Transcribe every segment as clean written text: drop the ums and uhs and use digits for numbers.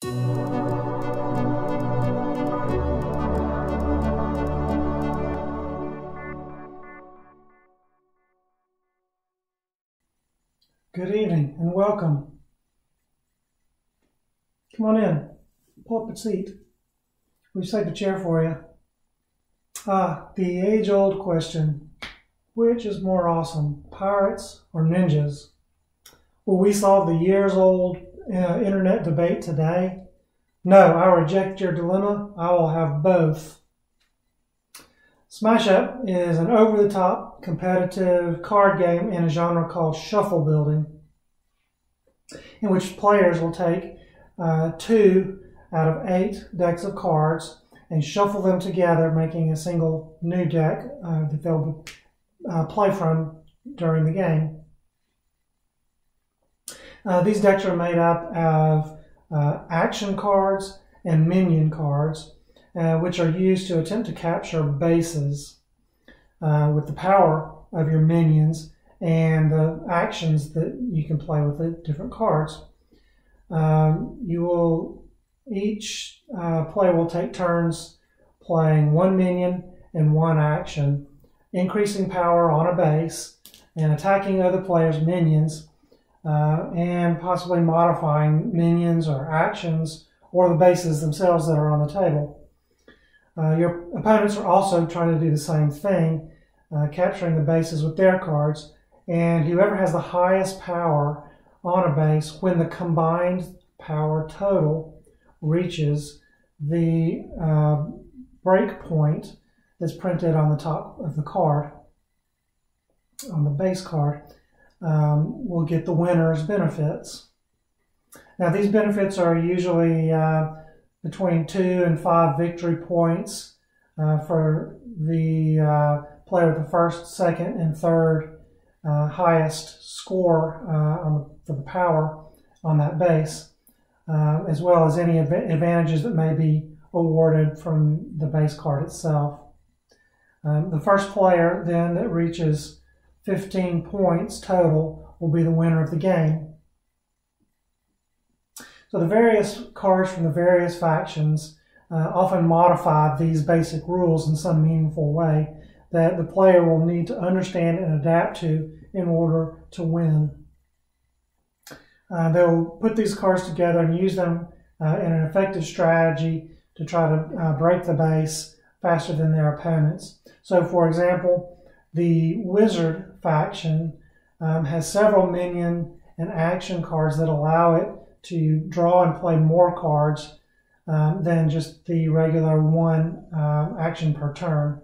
Good evening and welcome. Come on in. Pull up a seat. We've saved a chair for you. The age-old question. Which is more awesome, pirates or ninjas? Will we solve the years-old internet debate today? No, I reject your dilemma. I will have both. Smash Up is an over-the-top competitive card game in a genre called shuffle building, in which players will take 2 out of 8 decks of cards and shuffle them together, making a single new deck that they'll play from during the game. These decks are made up of action cards and minion cards, which are used to attempt to capture bases with the power of your minions and the actions that you can play with the different cards. Each player will take turns playing 1 minion and 1 action, increasing power on a base and attacking other players' minions, and possibly modifying minions or actions or the bases themselves that are on the table. Your opponents are also trying to do the same thing, capturing the bases with their cards, and whoever has the highest power on a base when the combined power total reaches the break point that's printed on the top of the card, on the base card, will get the winner's benefits. Now, these benefits are usually between 2 and 5 victory points for the player with the first, second, and third highest score for the power on that base, as well as any advantages that may be awarded from the base card itself. The first player then that reaches 15 points total will be the winner of the game. So the various cards from the various factions often modify these basic rules in some meaningful way that the player will need to understand and adapt to in order to win. They'll put these cards together and use them in an effective strategy to try to break the base faster than their opponents. So, for example, the Wizard faction has several minion and action cards that allow it to draw and play more cards than just the regular 1 action per turn.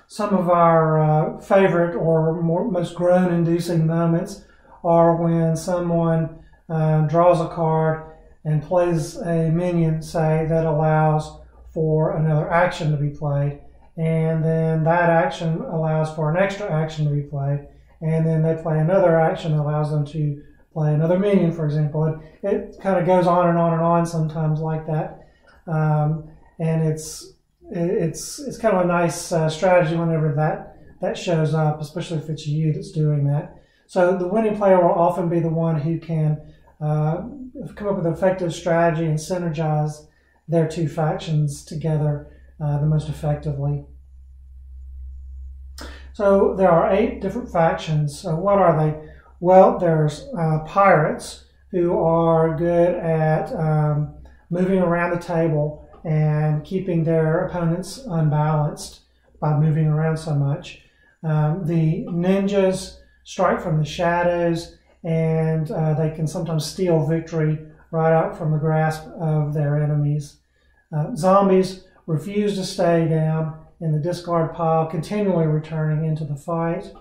Some of our favorite or most groan-inducing moments are when someone draws a card and plays a minion, say, that allows for another action to be played, and then that action allows for an extra action to be played, and then they play another action that allows them to play another minion, for example. It kind of goes on and on and on sometimes like that, and it's kind of a nice strategy whenever that shows up, especially if it's you that's doing that. So the winning player will often be the one who can come up with an effective strategy and synergize their 2 factions together the most effectively. So there are 8 different factions. So what are they? Well, there's pirates, who are good at moving around the table and keeping their opponents unbalanced by moving around so much. The ninjas strike from the shadows, and they can sometimes steal victory right out from the grasp of their enemies. Zombies refuse to stay down in the discard pile, continually returning into the fight.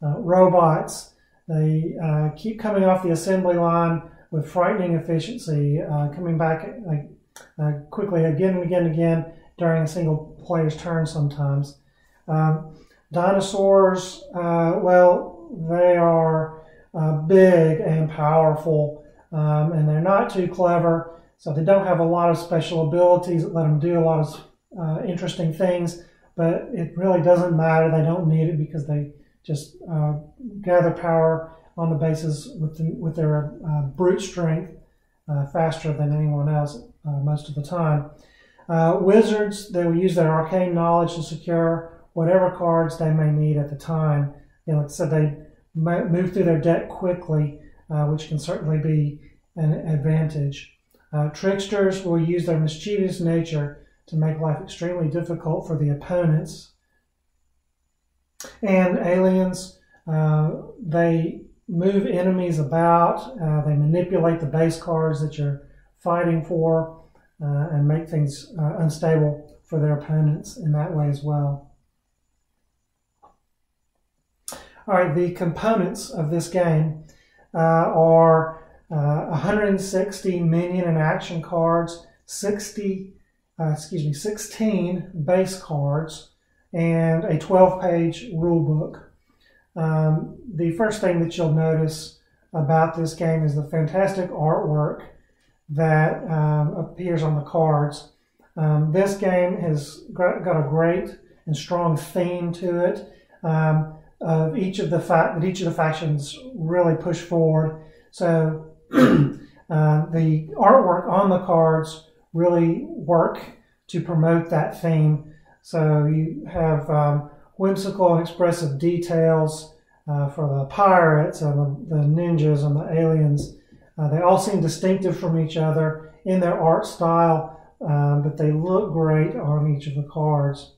Robots, they keep coming off the assembly line with frightening efficiency, coming back quickly again and again and again during a single player's turn sometimes. Dinosaurs, well, they are big and powerful, and they're not too clever, so they don't have a lot of special abilities that let them do a lot of interesting things, but it really doesn't matter. They don't need it because they just gather power on the bases with their brute strength faster than anyone else most of the time. Wizards, they will use their arcane knowledge to secure whatever cards they may need at the time. Like I said, they move through their deck quickly, which can certainly be an advantage. Tricksters will use their mischievous nature to make life extremely difficult for the opponents. And aliens, they move enemies about, they manipulate the base cards that you're fighting for, and make things unstable for their opponents in that way as well. All right, the components of this game are 160 minion and action cards, 16 base cards, and a 12-page rule book. The first thing that you'll notice about this game is the fantastic artwork that appears on the cards. This game has got a great and strong theme to it. Of each of the factions really push forward. So the artwork on the cards really work to promote that theme. So you have whimsical and expressive details for the pirates and the ninjas and the aliens. They all seem distinctive from each other in their art style, but they look great on each of the cards.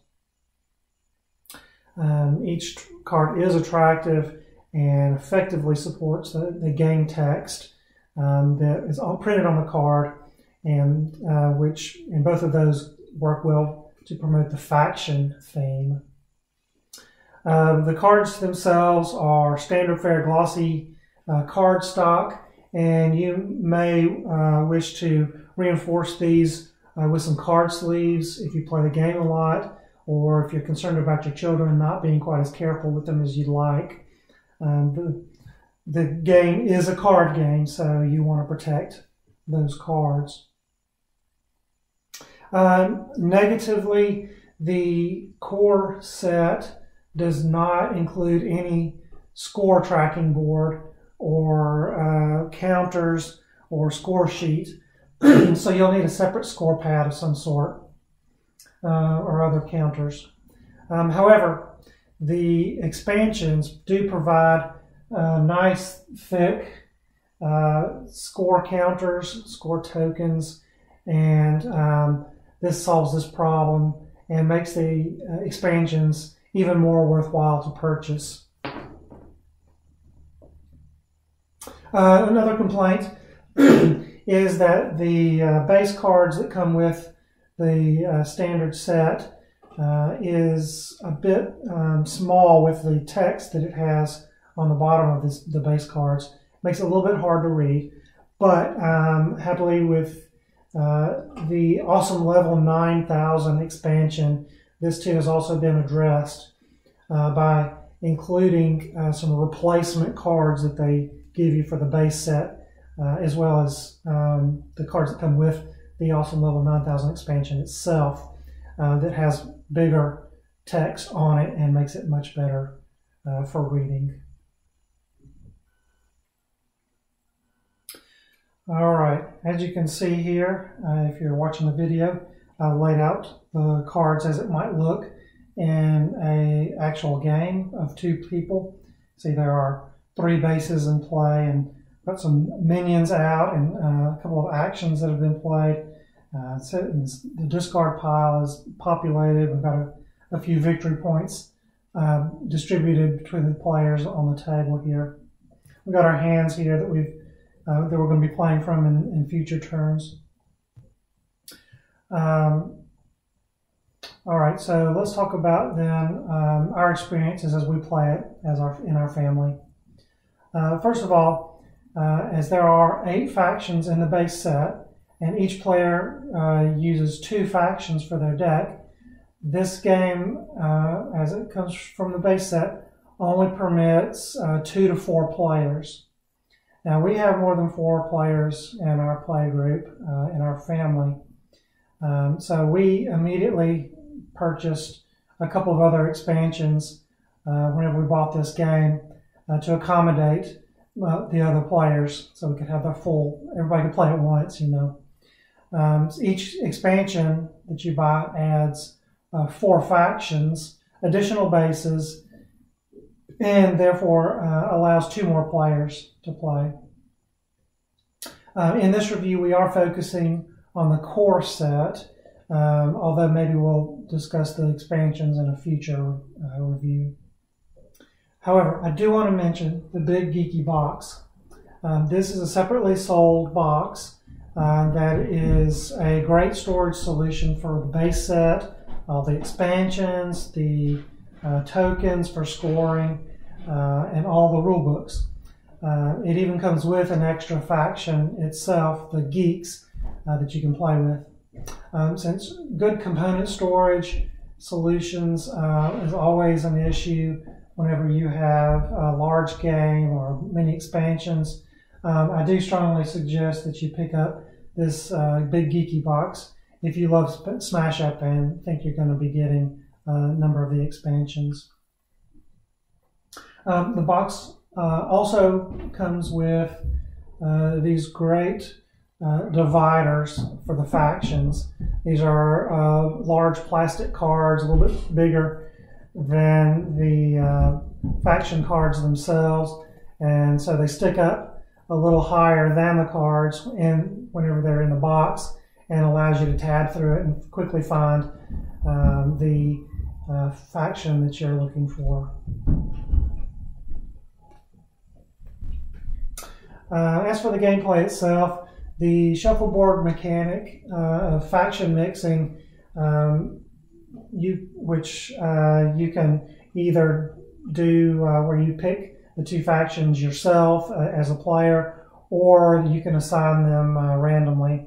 Each card is attractive and effectively supports the game text that is all printed on the card, and which in both of those work well to promote the faction theme. The cards themselves are standard fare glossy card stock, and you may wish to reinforce these with some card sleeves if you play the game a lot, or if you're concerned about your children not being quite as careful with them as you'd like. The game is a card game, so you want to protect those cards. Negatively, the core set does not include any score tracking board or counters or score sheet, so you'll need a separate score pad of some sort or other counters. However, the expansions do provide nice, thick score counters, score tokens, and this solves this problem and makes the expansions even more worthwhile to purchase. Another complaint is that the base cards that come with the standard set is a bit small with the text that it has on the bottom of the base cards. Makes it a little bit hard to read, but happily with the awesome level 9000 expansion, this too has also been addressed by including some replacement cards that they give you for the base set, as well as the cards that come with the awesome level 9000 expansion itself, that has bigger text on it and makes it much better for reading. All right, as you can see here, if you're watching the video, I laid out the cards as it might look in an actual game of two people. See, there are 3 bases in play, and got some minions out and a couple of actions that have been played. So the discard pile is populated. We've got a few victory points distributed between the players on the table here. We've got our hands here that we're going to be playing from in future turns. All right, so let's talk about then our experiences as we play it in our family. First of all, as there are 8 factions in the base set, and each player uses 2 factions for their deck, this game, as it comes from the base set, only permits 2 to 4 players. Now, we have more than 4 players in our play group, in our family. So we immediately purchased a couple of other expansions whenever we bought this game to accommodate the other players, so we could have everybody could play at once, you know. Each expansion that you buy adds 4 factions, additional bases, and therefore allows 2 more players to play. In this review, we are focusing on the core set, although maybe we'll discuss the expansions in a future review. However, I do want to mention the Big Geeky Box. This is a separately sold box that is a great storage solution for the base set, all the expansions, the tokens for scoring, and all the rule books. It even comes with an extra faction itself, the Geeks, that you can play with. Since good component storage solutions is always an issue whenever you have a large game or many expansions, I do strongly suggest that you pick up this Big Geeky Box if you love Smash Up and think you're going to be getting a number of the expansions. The box also comes with these great dividers for the factions. These are large plastic cards, a little bit bigger than the faction cards themselves, and so they stick up a little higher than the cards whenever they're in the box, and allows you to tab through it and quickly find the faction that you're looking for. As for the gameplay itself, the shuffleboard mechanic of faction mixing, which you can either do where you pick the 2 factions yourself as a player, or you can assign them randomly.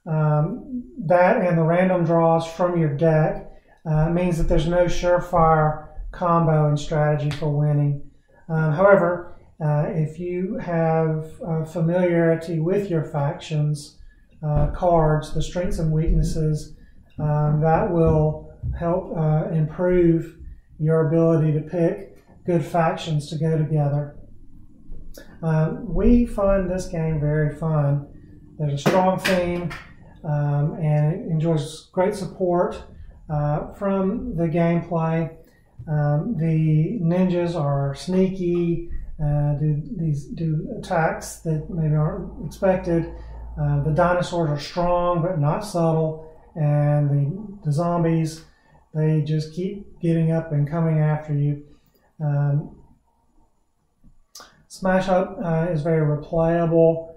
That and the random draws from your deck means that there's no surefire combo and strategy for winning. However, if you have familiarity with your factions cards, the strengths and weaknesses, that will help improve your ability to pick good factions to go together. We find this game very fun. There's a strong theme, and it enjoys great support from the gameplay. The ninjas are sneaky, do attacks that maybe aren't expected. The dinosaurs are strong but not subtle, and the zombies, they just keep getting up and coming after you. Smash Up is very replayable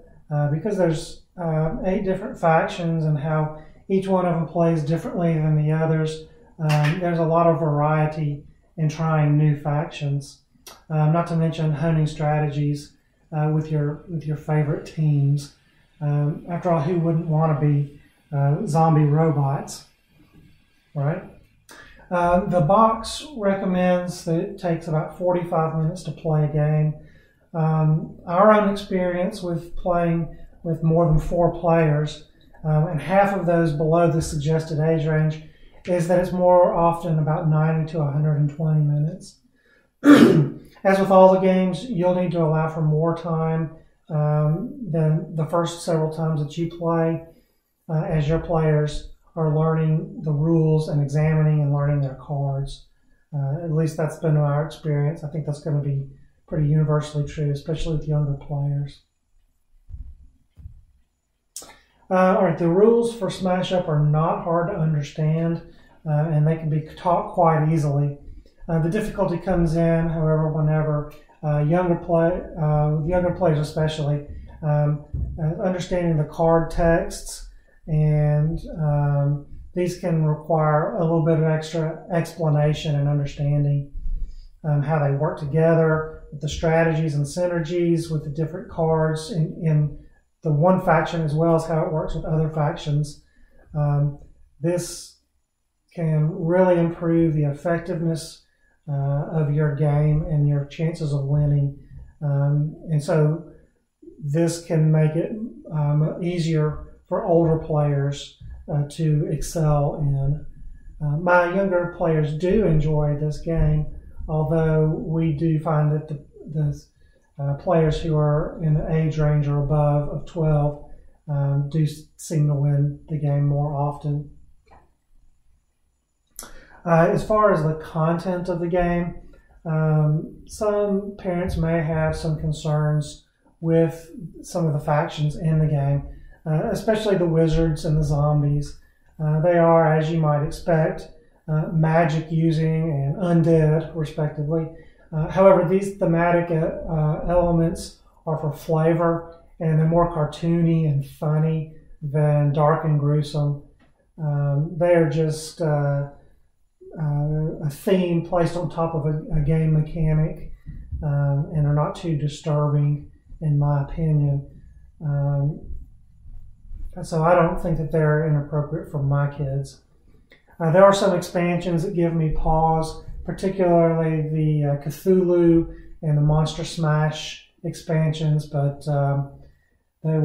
because there's 8 different factions, and how each one of them plays differently than the others. There's a lot of variety in trying new factions. Not to mention honing strategies with your favorite teams. After all, who wouldn't want to be zombie robots, right? The box recommends that it takes about 45 minutes to play a game. Our own experience with playing with more than 4 players, and half of those below the suggested age range, is that it's more often about 90 to 120 minutes. As with all the games, you'll need to allow for more time than the first several times that you play, as your players are learning the rules and examining and learning their cards. At least that's been our experience. I think that's going to be pretty universally true, especially with younger players. All right, the rules for Smash Up are not hard to understand, and they can be taught quite easily. The difficulty comes in, however, whenever younger players especially, understanding the card texts, and these can require a little bit of extra explanation and understanding how they work together, the strategies and synergies with the different cards in the one faction, as well as how it works with other factions. This can really improve the effectiveness of your game and your chances of winning. And so this can make it easier for older players to excel in. My younger players do enjoy this game, although we do find that players who are in the age range or above of 12 do seem to win the game more often. As far as the content of the game, some parents may have some concerns with some of the factions in the game, especially the wizards and the zombies. They are, as you might expect, magic using and undead, respectively. However, these thematic elements are for flavor, and they're more cartoony and funny than dark and gruesome. They are just a theme placed on top of a game mechanic, and are not too disturbing, in my opinion. So I don't think that they're inappropriate for my kids. There are some expansions that give me pause, particularly the Cthulhu and the Monster Smash expansions, but they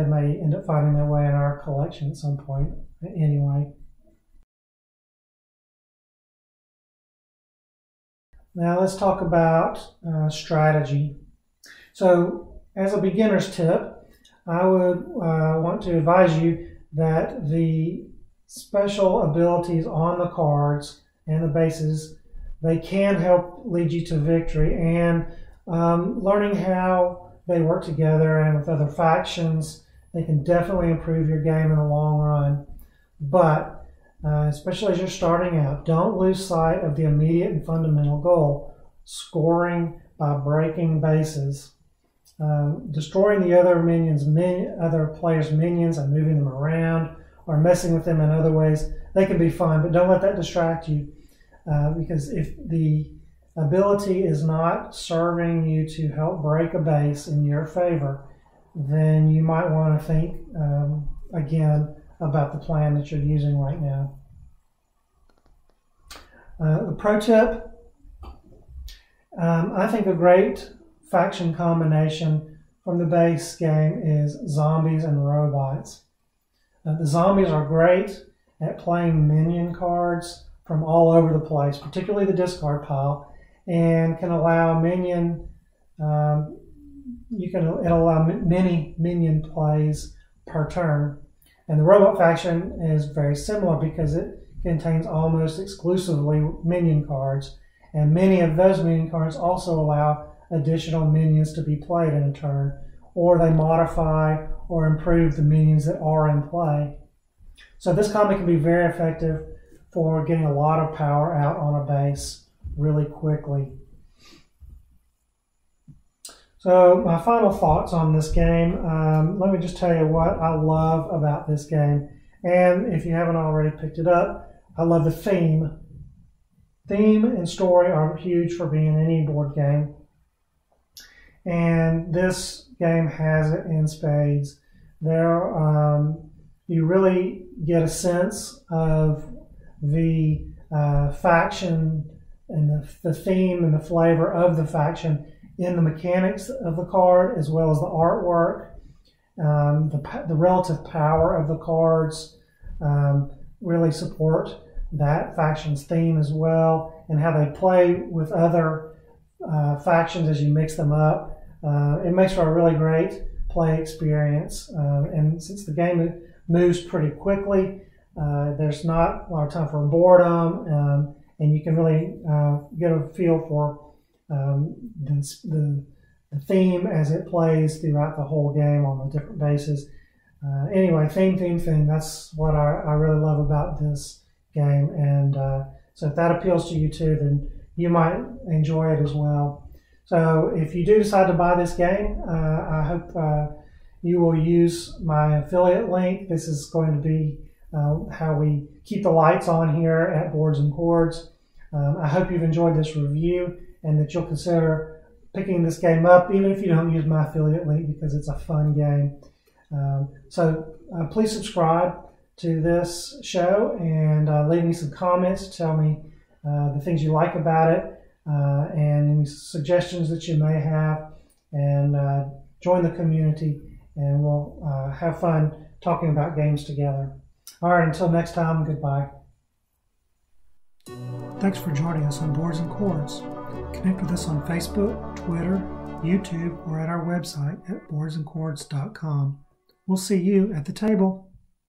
may end up finding their way in our collection at some point anyway. Now let's talk about strategy. So as a beginner's tip, I would want to advise you that the special abilities on the cards and the bases, they can help lead you to victory, and learning how they work together and with other factions, they can definitely improve your game in the long run. But especially as you're starting out, don't lose sight of the immediate and fundamental goal: scoring by breaking bases. Destroying the other players' minions and moving them around, or messing with them in other ways, they can be fun, but don't let that distract you, because if the ability is not serving you to help break a base in your favor, then you might want to think again about the plan that you're using right now. The pro tip, I think a great faction combination from the base game is zombies and robots. The zombies are great at playing minion cards from all over the place, particularly the discard pile, and can allow many minion plays per turn. And the robot faction is very similar because it contains almost exclusively minion cards, and many of those minion cards also allow additional minions to be played in a turn, or they modify or improve the minions that are in play. So this combo can be very effective for getting a lot of power out on a base really quickly. So my final thoughts on this game, let me just tell you what I love about this game. And if you haven't already picked it up, I love the theme. Theme and story are huge for being any board game. And this game has it in spades. You really get a sense of the faction and the theme and the flavor of the faction in the mechanics of the card, as well as the artwork. The relative power of the cards really support that faction's theme as well, and how they play with other factions as you mix them up. It makes for a really great play experience, and since the game moves pretty quickly, there's not a lot of time for boredom, and you can really get a feel for the theme as it plays throughout the whole game on the different bases. Anyway, theme, that's what I really love about this game, and so if that appeals to you too, then you might enjoy it as well. So if you do decide to buy this game, I hope you will use my affiliate link. This is going to be how we keep the lights on here at Boards and Chords. I hope you've enjoyed this review and that you'll consider picking this game up, even if you don't use my affiliate link, because it's a fun game. So please subscribe to this show and leave me some comments. Tell me the things you like about it, and any suggestions that you may have, and join the community, and we'll have fun talking about games together. All right, until next time, goodbye. Thanks for joining us on Boards and Chords. Connect with us on Facebook, Twitter, YouTube, or at our website at boardsandchords.com. We'll see you at the table.